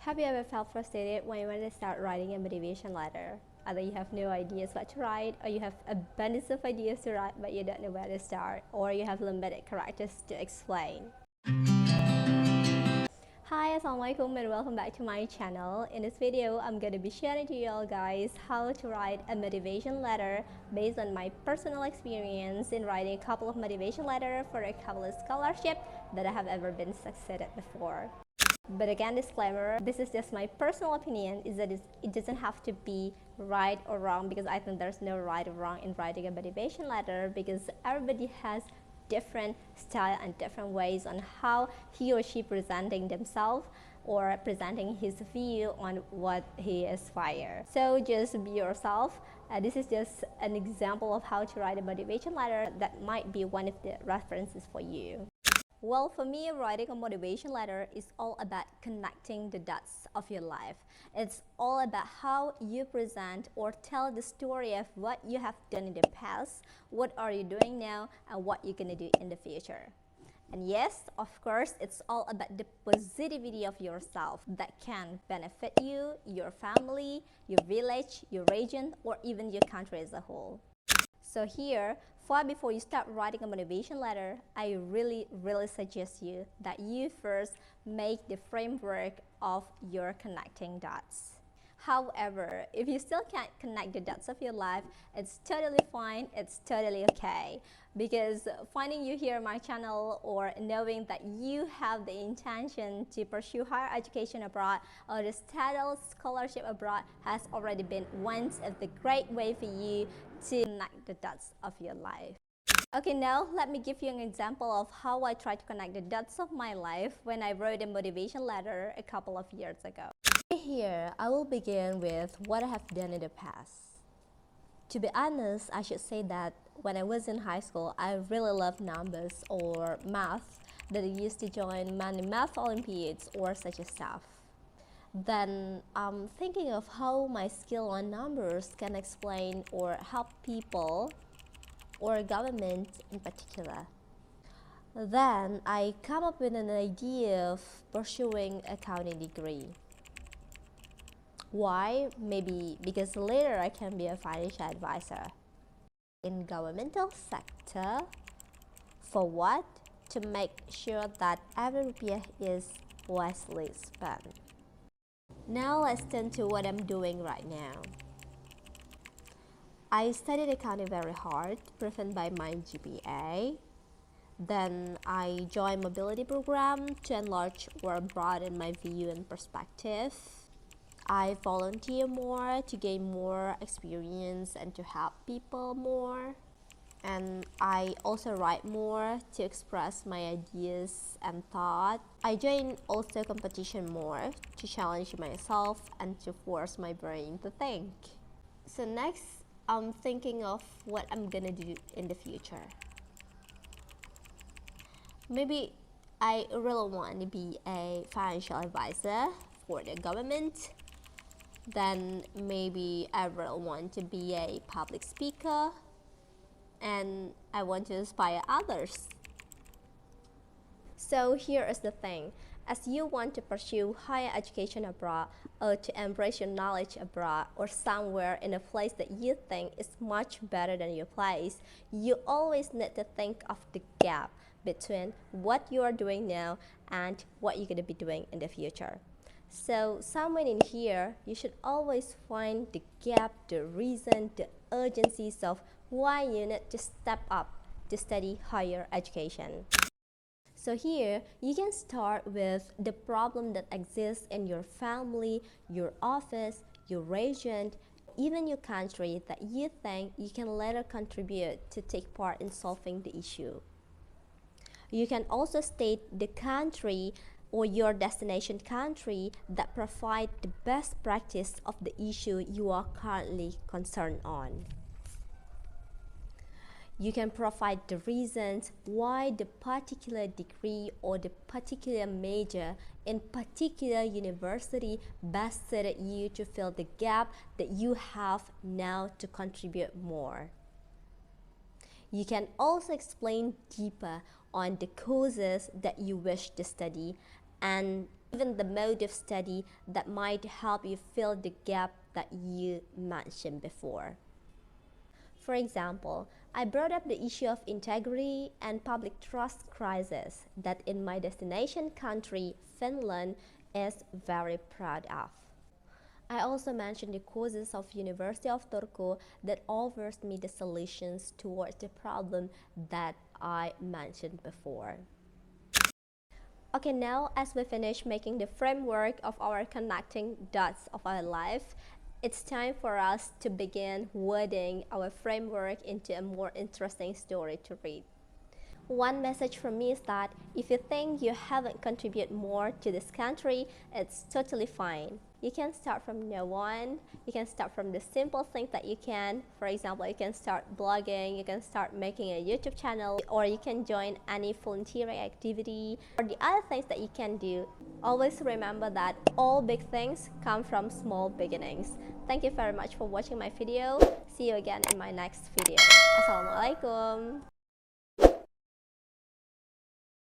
Have you ever felt frustrated when you want to start writing a motivation letter? Either you have no ideas what to write, or you have abundance of ideas to write but you don't know where to start, or you have limited characters to explain. Hi, assalamualaikum and welcome back to my channel. In this video, I'm going to be sharing to you all guys how to write a motivation letter based on my personal experience in writing a couple of motivation letters for a couple of scholarship that I have ever been succeeded before. But again, disclaimer, this is just my personal opinion, is that it doesn't have to be right or wrong, because I think there's no right or wrong in writing a motivation letter, because everybody has different style and different ways on how he or she presenting themselves or presenting his view on what he aspires. So just be yourself. This is just an example of how to write a motivation letter that might be one of the references for you. Well, for me, writing a motivation letter is all about connecting the dots of your life. It's all about how you present or tell the story of what you have done in the past, what are you doing now, and what you're going to do in the future. And yes, of course, it's all about the positivity of yourself that can benefit you, your family, your village, your region, or even your country as a whole. So here, far before you start writing a motivation letter, I really suggest you that you first make the framework of your connecting dots. However, if you still can't connect the dots of your life, it's totally fine, it's totally okay. Because finding you here on my channel, or knowing that you have the intention to pursue higher education abroad or to study scholarship abroad, has already been one of the great way for you to connect the dots of your life. Okay, now let me give you an example of how I try to connect the dots of my life when I wrote a motivation letter a couple of years ago. Here, I will begin with what I have done in the past. To be honest, I should say that when I was in high school, I really loved numbers or math, that I used to join many math Olympiads or such as stuff. Then I'm thinking of how my skill on numbers can explain or help people or government in particular. Then I come up with an idea of pursuing accounting degree. Why? Maybe because later I can be a financial advisor in governmental sector. For what? To make sure that every rupiah is wisely spent. Now let's turn to what I'm doing right now. I studied accounting very hard, proven by my GPA. Then I joined mobility program to enlarge or broaden my view and perspective. I volunteer more to gain more experience and to help people more. And I also write more to express my ideas and thought. I join also competition more to challenge myself and to force my brain to think. So next, I'm thinking of what I'm gonna do in the future. Maybe I really want to be a financial advisor for the government. Then maybe I really want to be a public speaker, and I want to inspire others. So here is the thing. As you want to pursue higher education abroad, or to embrace your knowledge abroad, or somewhere in a place that you think is much better than your place, you always need to think of the gap between what you are doing now and what you're going to be doing in the future. So somewhere in here, you should always find the gap, the reason, the urgencies of why you need to step up to study higher education. So here, you can start with the problem that exists in your family, your office, your region, even your country that you think you can later contribute to take part in solving the issue. You can also state the country or your destination country that provide the best practice of the issue you are currently concerned on. You can provide the reasons why the particular degree or the particular major in particular university best suited you to fill the gap that you have now to contribute more. You can also explain deeper on the courses that you wish to study and even the mode of study that might help you fill the gap that you mentioned before. For example, I brought up the issue of integrity and public trust crisis that in my destination country, Finland, is very proud of. I also mentioned the causes of University of Turku that offers me the solutions towards the problem that I mentioned before. Okay, now as we finish making the framework of our connecting dots of our life, it's time for us to begin wording our framework into a more interesting story to read. One message from me is that if you think you haven't contributed more to this country, it's totally fine. You can start from no one. You can start from the simple things that you can. For example, you can start blogging, you can start making a YouTube channel, or you can join any volunteering activity, or the other things that you can do. Always remember that all big things come from small beginnings. Thank you very much for watching my video. See you again in my next video. Assalamualaikum.